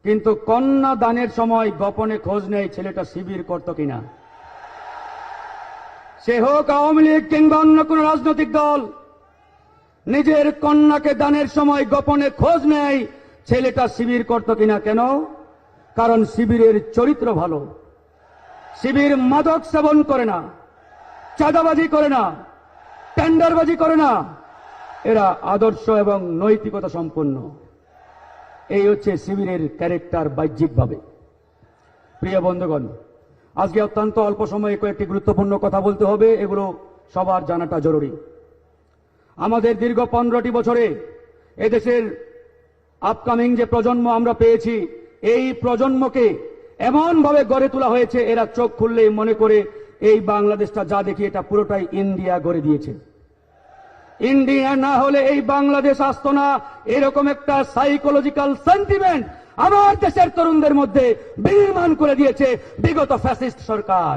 কিন্তু কন্যা দানের সময় গোপনে খোঁজ নেয় ছেলেটা শিবির করত কিনা। সে হোক আওয়ামী লীগ কিংবা অন্য কোন রাজনৈতিক দল, নিজের কন্যাকে দানের সময় গোপনে খোঁজ নেয় ছেলেটা শিবির করত কিনা। কেন? কারণ শিবিরের চরিত্র ভালো। শিবির মাদক সেবন করে না, চাঁদাবাজি করে না, টেন্ডারবাজি করে না, এরা আদর্শ এবং নৈতিকতা সম্পন্ন। এই হচ্ছে শিবিরের ক্যারেক্টার বাহ্যিকভাবে। প্রিয় বন্ধুগণ, আজকে অত্যন্ত অল্প সময়ে কয়েকটি গুরুত্বপূর্ণ কথা বলতে হবে, এগুলো সবার জানাটা জরুরি। আমাদের দীর্ঘ 15টি বছরে এদেশের আপকামিং যে প্রজন্ম আমরা পেয়েছি, এই প্রজন্মকে এমন ভাবে গড়ে তোলা হয়েছে, এরা চোখ খুললেই মনে করে এই বাংলাদেশটা যা দেখি এটা পুরোটাই ইন্ডিয়া গড়ে দিয়েছে। ইন্ডিয়া না হলে এই বাংলাদেশ আসতো না, এরকম একটা সাইকোলজিক্যাল সেন্টিমেন্ট আমার দেশের তরুণদের মধ্যে বিনির্মাণ করে দিয়েছে বিগত ফ্যাসিস্ট সরকার।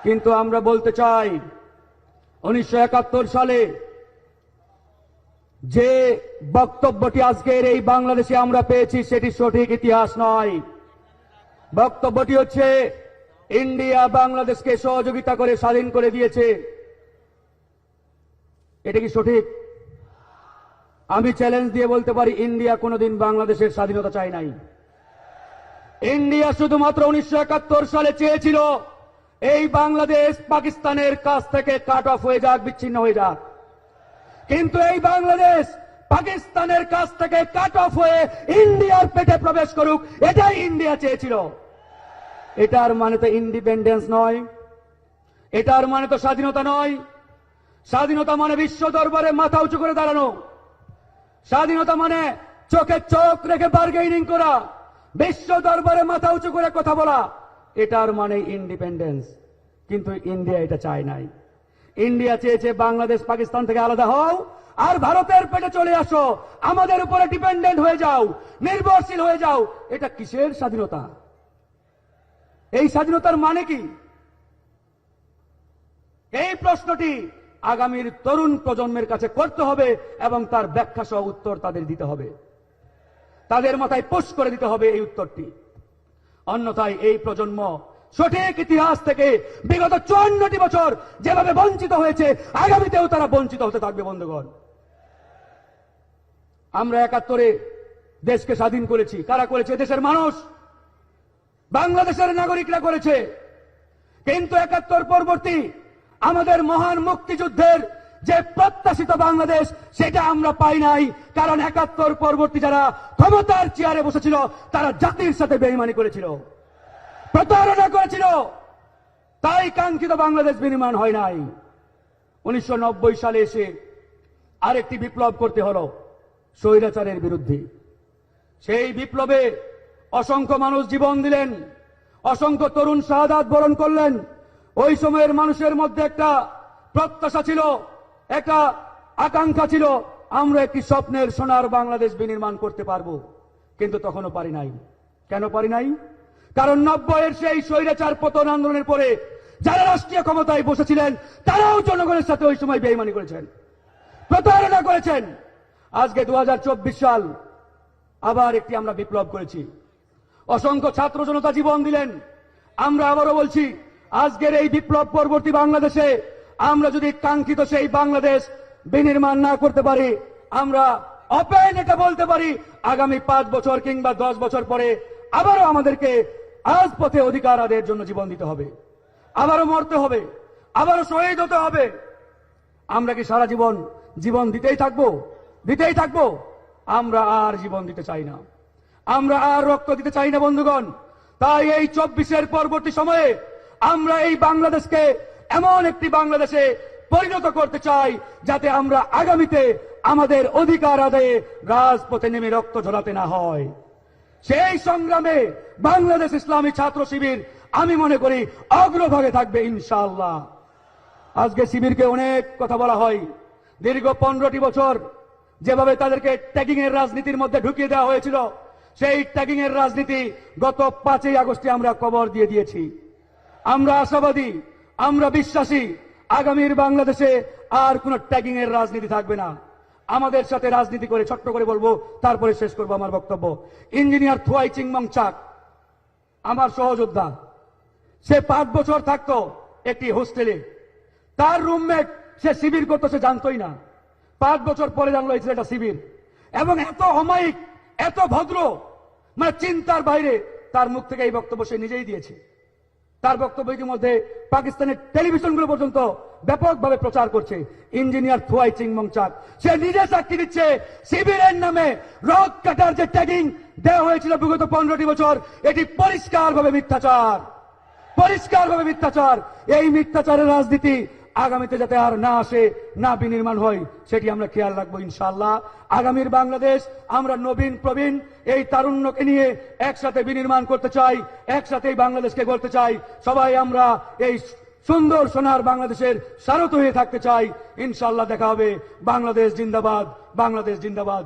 কিন্তু আমরা বলতে চাই, 1971 সালে যে বক্তব্যটি আজকের এই বাংলাদেশে আমরা পেয়েছি সেটি সঠিক ইতিহাস নয়। বক্তব্যটি হচ্ছে ইন্ডিয়া বাংলাদেশকে সহযোগিতা করে স্বাধীন করে দিয়েছে। এটা কি সঠিক? আমি চ্যালেঞ্জ দিয়ে বলতে পারি, ইন্ডিয়া কোনোদিন বাংলাদেশের স্বাধীনতা চায় নাই। ইন্ডিয়া শুধুমাত্র 1971 সালে চেয়েছিল এই বাংলাদেশ পাকিস্তানের কাছ থেকে কাট অফ হয়ে যাক, বিচ্ছিন্ন হয়ে যাক। কিন্তু এই বাংলাদেশ পাকিস্তানের কাছ থেকে কাট অফ হয়ে ইন্ডিয়ার পেটে প্রবেশ করুক, এটাই ইন্ডিয়া চেয়েছিল। এটার মানে তো ইন্ডিপেন্ডেন্স নয়, এটার মানে তো স্বাধীনতা নয়। স্বাধীনতা মানে বিশ্ব দরবারে মাথা উঁচু করে দাঁড়ানো। স্বাধীনতা মানে চোখে চোখ রেখে বার্গেনিং করা, বিশ্ব দরবারে মাথা উঁচু করে কথা বলা, এটার মানে ইন্ডিপেন্ডেন্স। কিন্তু ইন্ডিয়া এটা চায় নাই। ইন্ডিয়া চেয়েছে বাংলাদেশ পাকিস্তান থেকে আলাদা হও আর ভারতের পেটে চলে আসো, আমাদের উপরে ডিপেন্ডেন্ট হয়ে যাও, নির্ভরশীল হয়ে যাও। এটা কিসের স্বাধীনতা? এই স্বাধীনতার মানে কি? এই প্রশ্নটি আগামীর তরুণ প্রজন্মের কাছে করতে হবে এবং তার ব্যাখ্যা সহ উত্তর তাদের দিতে হবে। তাদের মাথায় পুশ করে দিতে হবে এই উত্তরটি। অন্যথায় এই প্রজন্ম সঠিক ইতিহাস থেকে বিগত 54টি বছর যেভাবে বঞ্চিত হয়েছে, আগামীতেও তারা বঞ্চিত হতে থাকবে। বন্ধুগণ, আমরা 71-এ দেশকে স্বাধীন করেছি। কারা করেছে? দেশের মানুষ, বাংলাদেশের নাগরিকরা করেছে। কিন্তু 71 পরবর্তী আমাদের মহান মুক্তিযুদ্ধের যে প্রত্যাশিত বাংলাদেশ, সেটা আমরা পাই নাই। কারণ 71 পরবর্তী যারা ক্ষমতার চেয়ারে বসেছিল, তারা জাতির সাথে বেঈমানি করেছিল, প্রতারণা করেছিল। তাই কাঙ্ক্ষিত বাংলাদেশ বিনির্মাণ হয় নাই। 1990 সালে এসে আরেকটি বিপ্লব করতে হলো স্বৈরাচারের বিরুদ্ধে। সেই বিপ্লবে অসংখ্য মানুষ জীবন দিলেন, অসংখ্য তরুণ শাহাদাত বরণ করলেন। ওই সময়ের মানুষের মধ্যে একটা প্রত্যাশা ছিল, একটা আকাঙ্ক্ষা ছিল, আমরা একটি স্বপ্নের সোনার বাংলাদেশ বিনির্মাণ করতে পারবো। কিন্তু তখনও পারি নাই। কেন পারি নাই? কারণ 90-এর সেই স্বৈরাচার পতন আন্দোলনের পরে যারা রাষ্ট্রীয় ক্ষমতায় বসেছিলেন, তারাও জনগণের সাথে ওই সময় বেঈমানি করেছেন, প্রতারণা করেছেন। আজকে 2024 সাল, আবার একটি আমরা বিপ্লব করেছি। অসংখ্য ছাত্র জনতা জীবন দিলেন। আমরা আবারও বলছি, আজকের এই বিপ্লব পরবর্তী বাংলাদেশে আমরা যদি কাঙ্ক্ষিত সেই বাংলাদেশ বিনির্মাণ না করতে পারি, আমরা ওপেন এটা বলতে পারি, আগামী 5 বছর কিংবা 10 বছর পরে আবারও আমাদেরকে রাজপথে অধিকার আদায়ের জন্য জীবন দিতে হবে, আবারও মরতে হবে, আবারও শহীদ হতে হবে। আমরা কি সারা জীবন জীবন দিতেই থাকবো? দিতেই থাকবো? আমরা আর জীবন দিতে চাই না, আমরা আর রক্ত দিতে চাই না। বন্ধুগণ, তাই এই 24-এর পরবর্তী সময়ে আমরা এই বাংলাদেশকে এমন একটি বাংলাদেশে পরিণত করতে চাই, যাতে আমরা আগামীতে আমাদের অধিকার আদায়ে রাজপথে নেমে রক্ত ঝরাতে না হয়। সেই সংগ্রামে বাংলাদেশ ইসলামী ছাত্র শিবির, আমি মনে করি, অগ্রভাগে থাকবে ইনশাআল্লাহ। আজকে শিবিরকে অনেক কথা বলা হয়। দীর্ঘ 15টি বছর যেভাবে তাদেরকে ট্যাগিং এর রাজনীতির মধ্যে ঢুকিয়ে দেওয়া হয়েছিল, সেই ট্যাগিং এর রাজনীতি গত 5ই আগস্টে আমরা কবর দিয়ে দিয়েছি। আমরা আশাবাদী, আমরা বিশ্বাসী, আগামীর বাংলাদেশে আর কোন ট্যাগিং এর রাজনীতি থাকবে না। আমাদের সাথে রাজনীতি করে, ছোট্ট করে বলবো তারপরে শেষ করবো আমার বক্তব্য। ইঞ্জিনিয়ার থুয়াই চিংমং চাক আমার সহযোদ্ধা, সে 5 বছর থাকতো একটি হোস্টেলে। তার রুমমেট সে শিবির করতো, সে জানতোই না। 5 বছর পরে জানলো এই ছেলেটা শিবির। এবং এত অমায়িক, এত ভদ্র, মানে চিন্তার বাইরে, তার মুখ থেকে এই বক্তব্য সে নিজেই দিয়েছে। তার বক্তব্য ইতিমধ্যে পাকিস্তানের টেলিভিশনগুলো পর্যন্ত ব্যাপকভাবে প্রচার করছে। ইঞ্জিনিয়ার থুয়াই চিংমং চাক সে নিজে সাক্ষী দিচ্ছে, শিবিরের নামে রক কাটার যে ট্যাগিং দেওয়া হয়েছিল বিগত 15টি বছর, এটি পরিষ্কারভাবে মিথ্যাচার, পরিষ্কারভাবে মিথ্যাচার। এই মিথ্যাচারের রাজনীতি আগামীতে যাতে আর না আসে, না বিনির্মাণ হয়, সেটি আমরা খেয়াল রাখবো ইনশাআল্লাহ। আগামীর বাংলাদেশ আমরা নবীন প্রবীণ এই তারুণ্যকে নিয়ে একসাথে বিনির্মাণ করতে চাই, একসাথে এই বাংলাদেশকে গড়তে চাই। সবাই আমরা এই সুন্দর সোনার বাংলাদেশের সারথি হয়ে থাকতে চাই। ইনশাআল্লাহ দেখা হবে। বাংলাদেশ জিন্দাবাদ, বাংলাদেশ জিন্দাবাদ।